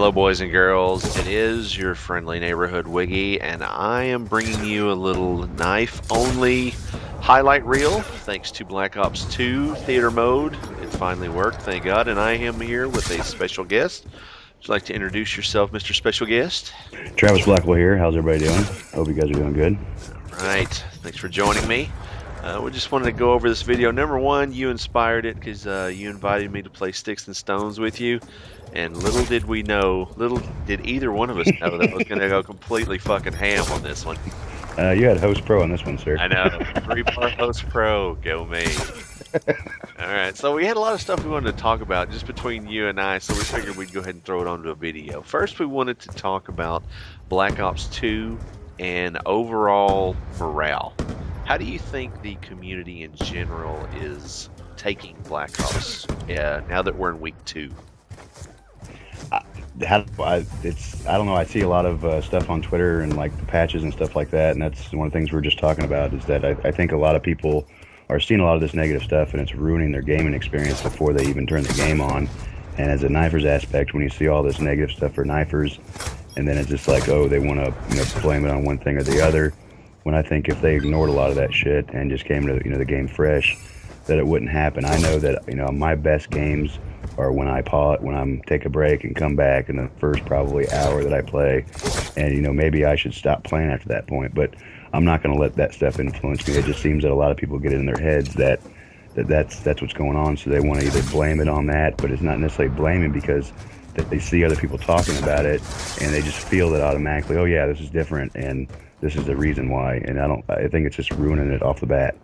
Hello, boys and girls. It is your friendly neighborhood Wiggy, and I am bringing you a little knife-only highlight reel. Thanks to Black Ops 2 Theater Mode, it finally worked, thank God. And I am here with a special guest. Would you like to introduce yourself, Mr. Special Guest? Travis Blackwell here. How's everybody doing? Hope you guys are doing good. All right. Thanks for joining me. We just wanted to go over this video. Number one, you inspired it because you invited me to play Sticks and Stones with you. And little did either one of us know that I was going to go completely fucking ham on this one. You had Host Pro on this one, sir. I know. 3-part Host Pro. Go me. All right. So we had a lot of stuff we wanted to talk about just between you and I, so we figured we'd go ahead and throw it onto a video. First, we wanted to talk about Black Ops 2 and overall morale. How do you think the community in general is taking Black Ops now that we're in week 2? I don't know. I see a lot of stuff on Twitter and like the patches and stuff like that, and that's one of the things we were just talking about. Is that I think a lot of people are seeing a lot of this negative stuff, and it's ruining their gaming experience before they even turn the game on. And as a knifers aspect, when you see all this negative stuff for knifers, and then it's just like, oh, they want to blame it on one thing or the other. When I think if they ignored a lot of that shit and just came to the game fresh, that it wouldn't happen. I know that my best games are when I take a break and come back in the first probably hour that I play, and maybe I should stop playing after that point. But I'm not going to let that stuff influence me. It just seems that a lot of people get it in their heads that's what's going on, so they want to either blame it on that, but it's not necessarily blaming because that they see other people talking about it and they just feel that automatically, oh yeah, this is different and this is the reason why. And I think it's just ruining it off the bat.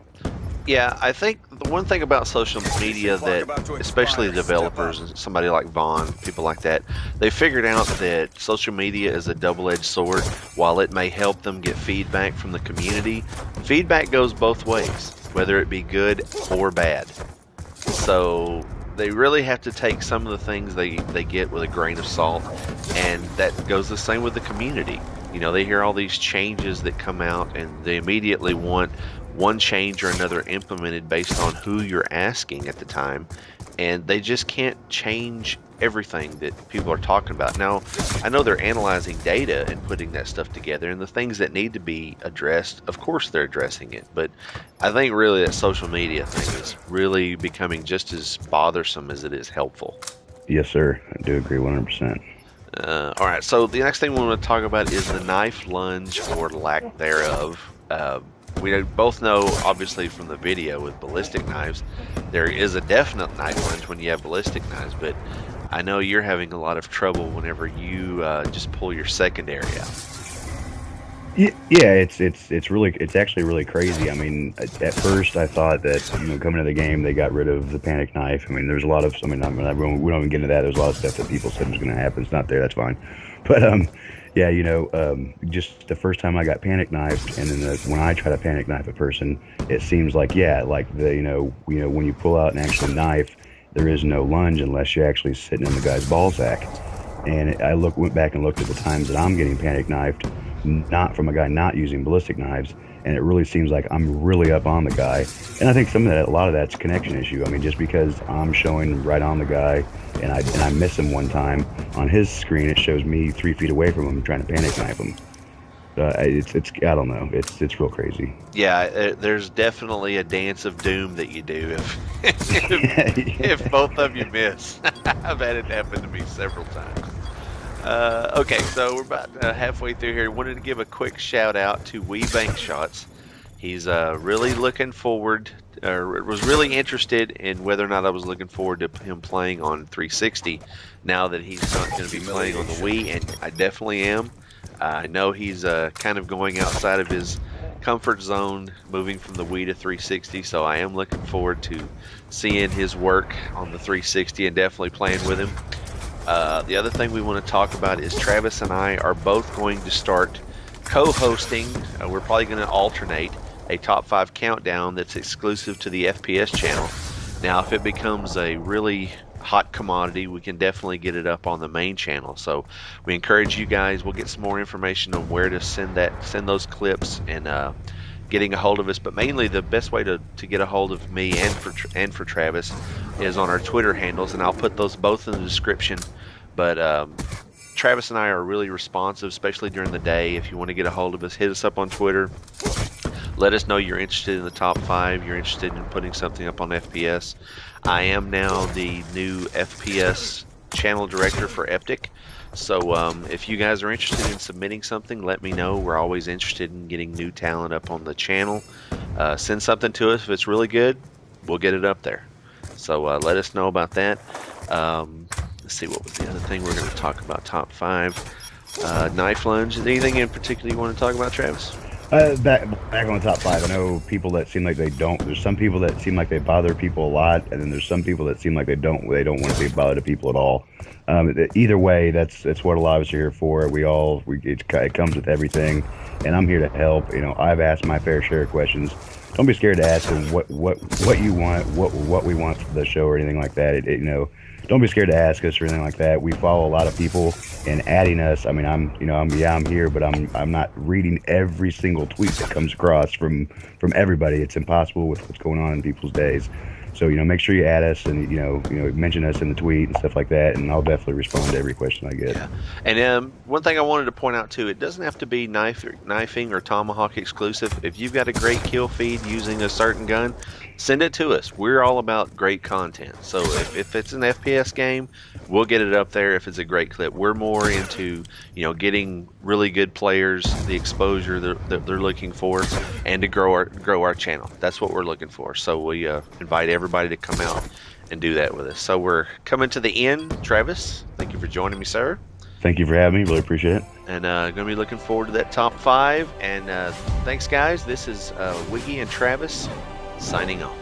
Yeah, I think the one thing about social media that, especially the developers and somebody like Vaughn, people like that, they figured out that social media is a double-edged sword. While it may help them get feedback from the community, feedback goes both ways, whether it be good or bad. So they really have to take some of the things they get with a grain of salt, and that goes the same with the community. They hear all these changes that come out, and they immediately want one change or another implemented based on who you're asking at the time, and they just can't change everything that people are talking about. Now, I know they're analyzing data and putting that stuff together, and the things that need to be addressed, of course they're addressing it, but I think really that social media thing is really becoming just as bothersome as it is helpful. Yes, sir. I do agree 100%. All right, so the next thing we want to talk about is the knife lunge or lack thereof. We both know, obviously, from the video with ballistic knives, there is a definite knife lunge when you have ballistic knives, but I know you're having a lot of trouble whenever you just pull your secondary out. Yeah, it's actually really crazy. I mean, at first I thought that coming to the game they got rid of the panic knife. I mean, there's a lot of we don't even get into that. There's a lot of stuff that people said was going to happen. It's not there. That's fine. But yeah, just the first time I got panic knifed, and then when I try to panic knife a person, it seems like when you pull out an actual knife, there is no lunge unless you're actually sitting in the guy's ball sack. And I went back and looked at the times that I'm getting panic knifed, not from a guy not using ballistic knives, and it really seems like I'm really up on the guy. And I think a lot of that's a connection issue. I mean, just because I'm showing right on the guy and I miss him one time on his screen, it shows me 3 feet away from him trying to panic knife him. It's I don't know. It's real crazy. Yeah, there's definitely a dance of doom that you do if both of you miss. I've had it happen to me several times. Okay, so we're about halfway through here. Wanted to give a quick shout out to Bank Shots. He's really looking forward, or was really interested in whether or not I was looking forward to him playing on 360 now that he's not going to be playing on the Wii, and I definitely am. I know he's kind of going outside of his comfort zone, moving from the Wii to 360, so I am looking forward to seeing his work on the 360 and definitely playing with him. The other thing we want to talk about is Travis and I are both going to start co-hosting. We're probably going to alternate a top 5 countdown that's exclusive to the FPS channel. Now, if it becomes a really hot commodity, we can definitely get it up on the main channel. So we encourage you guys. We'll get some more information on where to send those clips and getting a hold of us. But mainly, the best way to get a hold of me and for Travis is on our Twitter handles, and I'll put those both in the description. But Travis and I are really responsive, especially during the day. If you want to get a hold of us, hit us up on Twitter. Let us know you're interested in the top 5. You're interested in putting something up on FPS. I am now the new FPS channel director for EpTic. So if you guys are interested in submitting something, let me know. We're always interested in getting new talent up on the channel. Send something to us. If it's really good, we'll get it up there. So let us know about that. Let's see, what was the other thing we're going to talk about? Top 5. Knife lunge. Is there anything in particular you want to talk about, Travis? Back on the top 5, I know people that seem like they don't. There's some people that seem like they bother people a lot, and then there's some people that seem like they don't want to be bothered to people at all. Either way, that's what a lot of us are here for. It comes with everything, and I'm here to help. I've asked my fair share of questions. Don't be scared to ask them what you want, what we want for the show or anything like that. Don't be scared to ask us or anything like that. We follow a lot of people, and adding us. I mean, I'm here, but I'm not reading every single tweet that comes across from everybody. It's impossible with what's going on in people's days. So make sure you add us and mention us in the tweet and stuff like that, and I'll definitely respond to every question I get. Yeah. And one thing I wanted to point out too, it doesn't have to be knifing or tomahawk exclusive. If you've got a great kill feed using a certain gun, send it to us. We're all about great content. So if it's an FPS game, we'll get it up there. If it's a great clip, we're more into getting really good players the exposure that they're looking for, and to grow our channel. That's what we're looking for. So we invite everybody to come out and do that with us. So we're coming to the end. Travis, thank you for joining me, sir. Thank you for having me. Really appreciate it. And going to be looking forward to that top 5. And thanks, guys. This is Wiggy and Travis signing off.